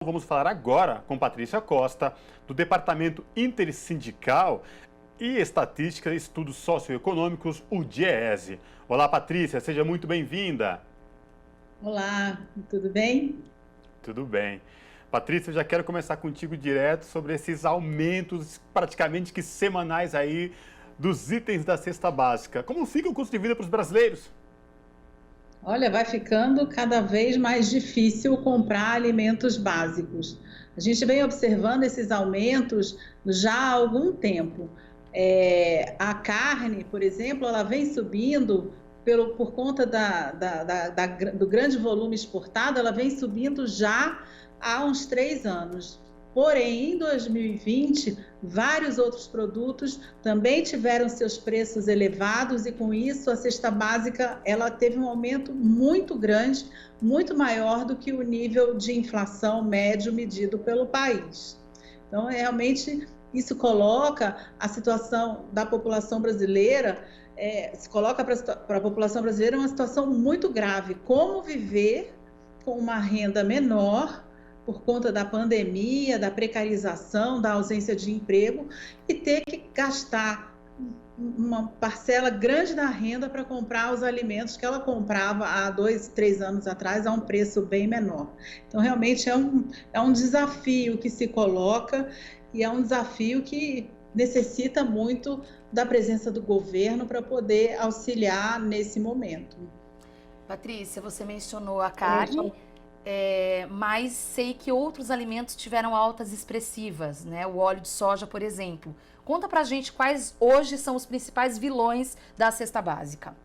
Vamos falar agora com Patrícia Costa, do Departamento Intersindical e Estatística e Estudos Socioeconômicos, o DIEESE. Olá, Patrícia, seja muito bem-vinda. Olá, tudo bem? Tudo bem. Patrícia, eu já quero começar contigo direto sobre esses aumentos praticamente que semanais aí dos itens da cesta básica. Como fica o custo de vida para os brasileiros? Olha, vai ficando cada vez mais difícil comprar alimentos básicos. A gente vem observando esses aumentos já há algum tempo. A carne, por exemplo, ela vem subindo por conta do grande volume exportado, ela vem subindo já há uns 3 anos. Porém, em 2020, vários outros produtos também tiveram seus preços elevados e, com isso, a cesta básica ela teve um aumento muito grande, muito maior do que o nível de inflação médio medido pelo país. Então, realmente, isso coloca a situação da população brasileira, se coloca para a população brasileira uma situação muito grave. Como viver com uma renda menor por conta da pandemia, da precarização, da ausência de emprego e ter que gastar uma parcela grande da renda para comprar os alimentos que ela comprava há 2, 3 anos atrás a um preço bem menor. Então, realmente é um desafio que se coloca e é um desafio que necessita muito da presença do governo para poder auxiliar nesse momento. Patrícia, você mencionou a carne. Mas sei que outros alimentos tiveram altas expressivas, né? O óleo de soja, por exemplo. Conta pra gente quais hoje são os principais vilões da cesta básica.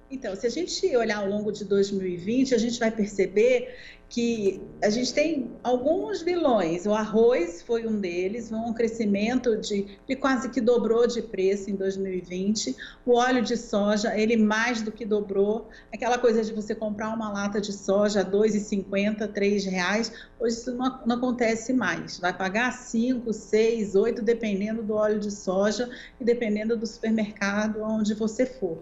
Então, se a gente olhar ao longo de 2020, a gente vai perceber que a gente tem alguns vilões. O arroz foi um deles, um crescimento ele quase que dobrou de preço em 2020. O óleo de soja, ele mais do que dobrou. Aquela coisa de você comprar uma lata de soja a R$ 2,50, R$ 3, hoje isso não acontece mais. Vai pagar 5, 6, 8, dependendo do óleo de soja e dependendo do supermercado onde você for.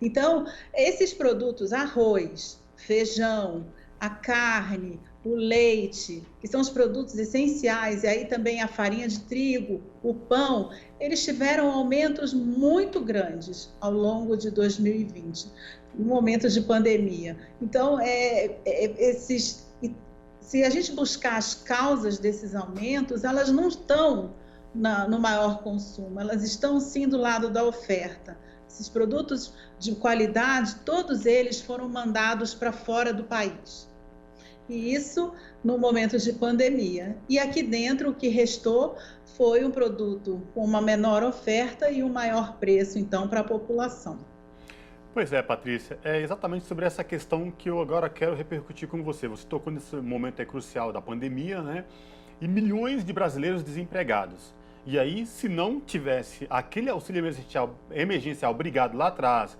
Então, esses produtos, arroz, feijão, a carne, o leite, que são os produtos essenciais, e aí também a farinha de trigo, o pão, eles tiveram aumentos muito grandes ao longo de 2020, no momento de pandemia. Então, se a gente buscar as causas desses aumentos, elas não estão no maior consumo, elas estão sim do lado da oferta. Esses produtos de qualidade, todos eles foram mandados para fora do país. E isso no momento de pandemia. E aqui dentro o que restou foi um produto com uma menor oferta e um maior preço, então, para a população. Pois é, Patrícia, é exatamente sobre essa questão que eu agora quero repercutir com você. Você tocou nesse momento crucial da pandemia, né? E milhões de brasileiros desempregados. E aí, se não tivesse aquele auxílio emergencial obrigado lá atrás,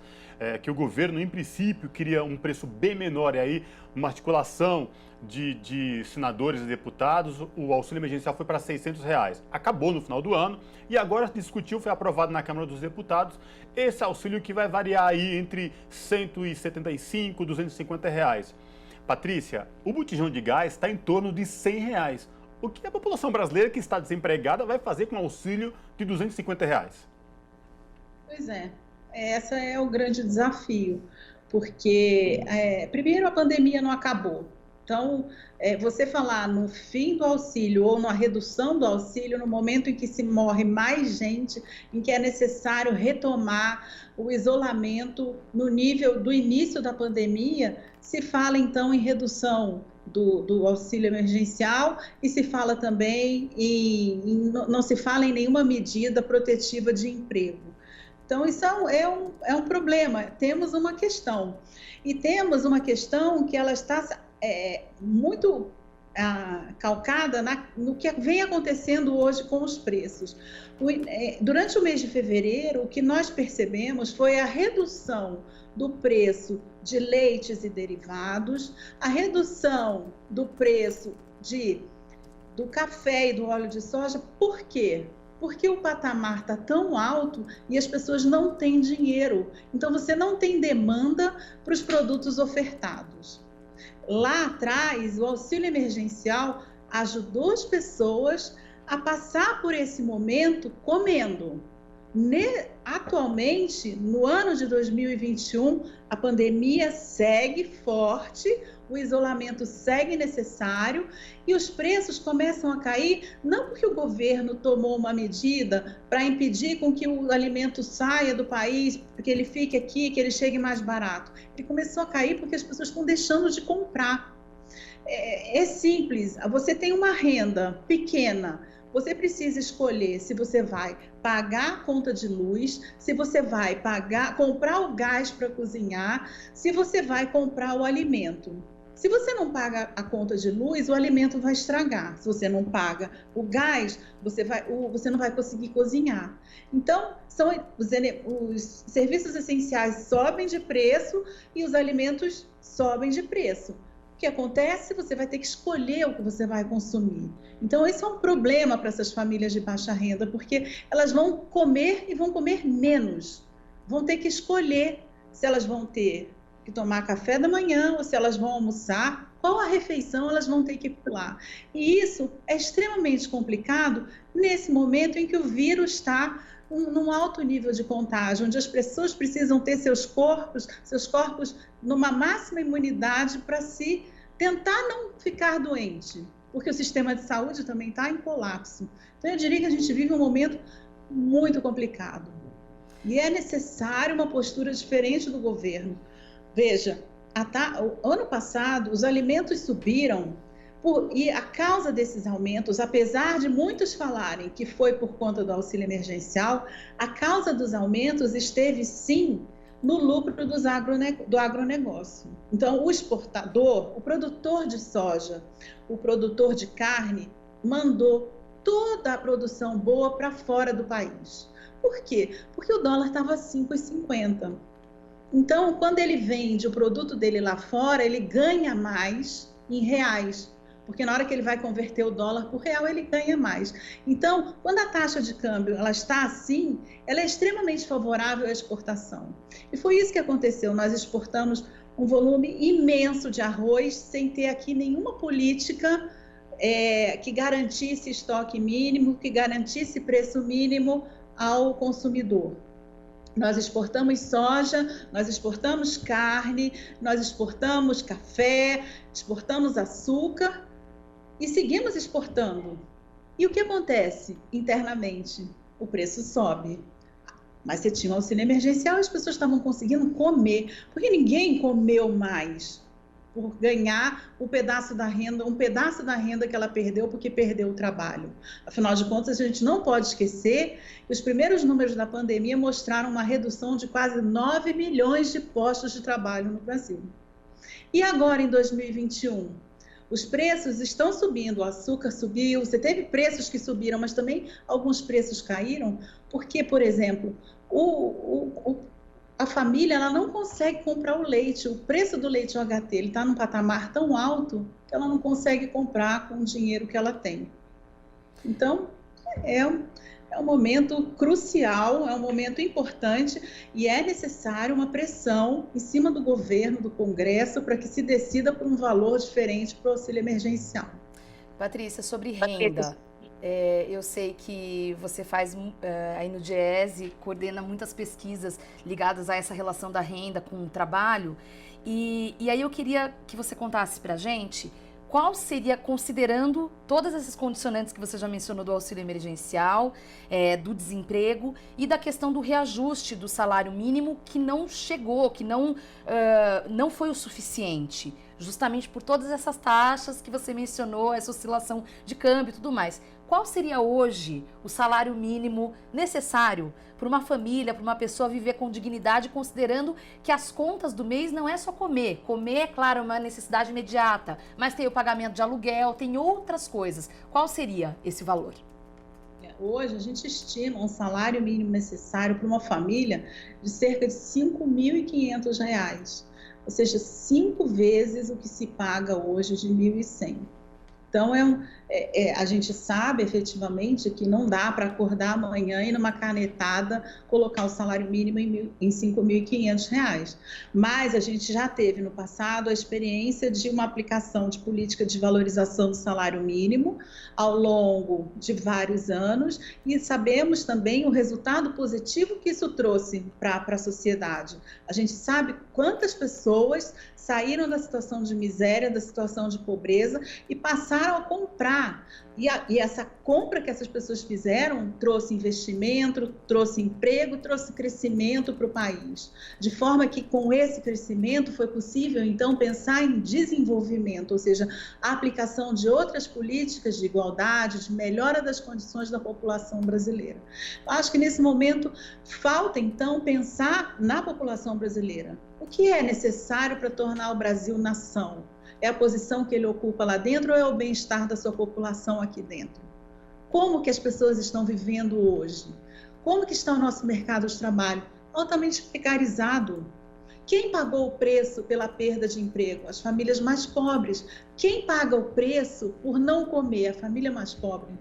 que o governo, em princípio, queria um preço bem menor, e aí uma articulação de senadores e deputados, o auxílio emergencial foi para R$ 600. Acabou no final do ano e agora se discutiu, foi aprovado na Câmara dos Deputados, esse auxílio que vai variar aí entre R$ 175 e R$ 250. Patrícia, o botijão de gás está em torno de R$ 100. O que a população brasileira que está desempregada vai fazer com auxílio de R$ 250? Pois é, esse é o grande desafio, porque, primeiro, a pandemia não acabou. Então, você falar no fim do auxílio ou na redução do auxílio, no momento em que se morre mais gente, em que é necessário retomar o isolamento no nível do início da pandemia, se fala então em redução do auxílio emergencial e se fala também não se fala em nenhuma medida protetiva de emprego. Então, isso é um problema. Temos uma questão. E temos uma questão que ela está muito calcada no que vem acontecendo hoje com os preços. Durante o mês de fevereiro, o que nós percebemos foi a redução do preço de leites e derivados, a redução do preço do café e do óleo de soja. Por quê? Porque o patamar está tão alto e as pessoas não têm dinheiro. Então, você não tem demanda para os produtos ofertados. Lá atrás, o auxílio emergencial ajudou as pessoas a passar por esse momento comendo. Atualmente, no ano de 2021, a pandemia segue forte, o isolamento segue necessário e os preços começam a cair, não porque o governo tomou uma medida para impedir com que o alimento saia do país, que ele fique aqui, que ele chegue mais barato. Ele começou a cair porque as pessoas estão deixando de comprar. É simples, você tem uma renda pequena, você precisa escolher se você vai pagar a conta de luz, se você vai comprar o gás para cozinhar, se você vai comprar o alimento. Se você não paga a conta de luz, o alimento vai estragar. Se você não paga o gás, você não vai conseguir cozinhar. Então, os serviços essenciais sobem de preço e os alimentos sobem de preço. O que acontece? Você vai ter que escolher o que você vai consumir. Então, esse é um problema para essas famílias de baixa renda, porque elas vão comer e vão comer menos. Vão ter que escolher se elas vão ter que tomar café da manhã ou se elas vão almoçar, qual a refeição elas vão ter que pular. E isso é extremamente complicado nesse momento em que o vírus está num alto nível de contágio, onde as pessoas precisam ter seus corpos numa máxima imunidade para se tentar não ficar doente, porque o sistema de saúde também está em colapso. Então, eu diria que a gente vive um momento muito complicado. E é necessário uma postura diferente do governo. Veja, ano passado, os alimentos subiram, e a causa desses aumentos, apesar de muitos falarem que foi por conta do auxílio emergencial, a causa dos aumentos esteve, sim, no lucro do agronegócio. Então, o exportador, o produtor de soja, o produtor de carne, mandou toda a produção boa para fora do país. Por quê? Porque o dólar estava a 5,50. Então, quando ele vende o produto dele lá fora, ele ganha mais em reais, porque na hora que ele vai converter o dólar por real, ele ganha mais. Então, quando a taxa de câmbio ela está assim, ela é extremamente favorável à exportação. E foi isso que aconteceu. Nós exportamos um volume imenso de arroz, sem ter aqui nenhuma política que garantisse estoque mínimo, que garantisse preço mínimo ao consumidor. Nós exportamos soja, nós exportamos carne, nós exportamos café, exportamos açúcar e seguimos exportando. E o que acontece internamente? O preço sobe. Mas você tinha um auxílio emergencial e as pessoas estavam conseguindo comer, porque ninguém comeu mais por ganhar um pedaço da renda que ela perdeu porque perdeu o trabalho. Afinal de contas, a gente não pode esquecer que os primeiros números da pandemia mostraram uma redução de quase 9 milhões de postos de trabalho no Brasil. E agora, em 2021, os preços estão subindo, o açúcar subiu, você teve preços que subiram, mas também alguns preços caíram, porque, por exemplo, a família ela não consegue comprar o leite, o preço do leite UHT está num patamar tão alto que ela não consegue comprar com o dinheiro que ela tem. Então, é um momento crucial, é um momento importante e é necessário uma pressão em cima do governo, do Congresso, para que se decida por um valor diferente para o auxílio emergencial. Patrícia, sobre renda. Eu sei que você faz aí no Diese, coordena muitas pesquisas ligadas a essa relação da renda com o trabalho. E aí eu queria que você contasse pra gente qual seria, considerando todas essas condicionantes que você já mencionou do auxílio emergencial, do desemprego e da questão do reajuste do salário mínimo que não chegou, que não foi o suficiente, justamente por todas essas taxas que você mencionou, essa oscilação de câmbio e tudo mais. Qual seria hoje o salário mínimo necessário para uma família, para uma pessoa viver com dignidade, considerando que as contas do mês não é só comer. Comer, é claro, é uma necessidade imediata, mas tem o pagamento de aluguel, tem outras coisas. Qual seria esse valor? Hoje a gente estima um salário mínimo necessário para uma família de cerca de R$ 5.500, ou seja, 5 vezes o que se paga hoje de R$ 1.100. Então, a gente sabe efetivamente que não dá para acordar amanhã e numa canetada colocar o salário mínimo em R$ 5.500. Mas a gente já teve no passado a experiência de uma aplicação de política de valorização do salário mínimo ao longo de vários anos e sabemos também o resultado positivo que isso trouxe para a sociedade. A gente sabe quantas pessoas saíram da situação de miséria, da situação de pobreza e passaram a comprar. E essa compra que essas pessoas fizeram trouxe investimento, trouxe emprego, trouxe crescimento para o país. De forma que com esse crescimento foi possível, então, pensar em desenvolvimento, ou seja, a aplicação de outras políticas de igualdade, de melhora das condições da população brasileira. Eu acho que nesse momento falta, então, pensar na população brasileira. O que é necessário para tornar o Brasil nação? É a posição que ele ocupa lá dentro ou é o bem-estar da sua população aqui dentro? Como que as pessoas estão vivendo hoje? Como que está o nosso mercado de trabalho? Altamente precarizado. Quem pagou o preço pela perda de emprego? As famílias mais pobres. Quem paga o preço por não comer? A família mais pobre.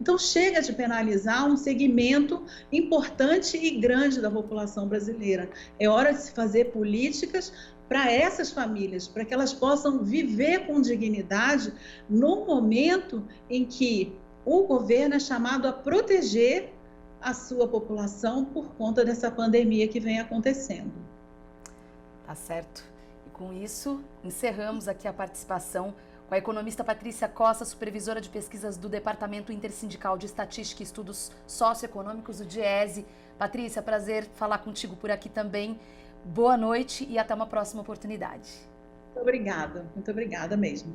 Então, chega de penalizar um segmento importante e grande da população brasileira. É hora de se fazer políticas para essas famílias, para que elas possam viver com dignidade no momento em que o governo é chamado a proteger a sua população por conta dessa pandemia que vem acontecendo. Tá certo. E com isso, encerramos aqui a participação com a economista Patrícia Costa, supervisora de pesquisas do Departamento Intersindical de Estatística e Estudos Socioeconômicos, do DIESE. Patrícia, prazer falar contigo por aqui também. Boa noite e até uma próxima oportunidade. Muito obrigada mesmo.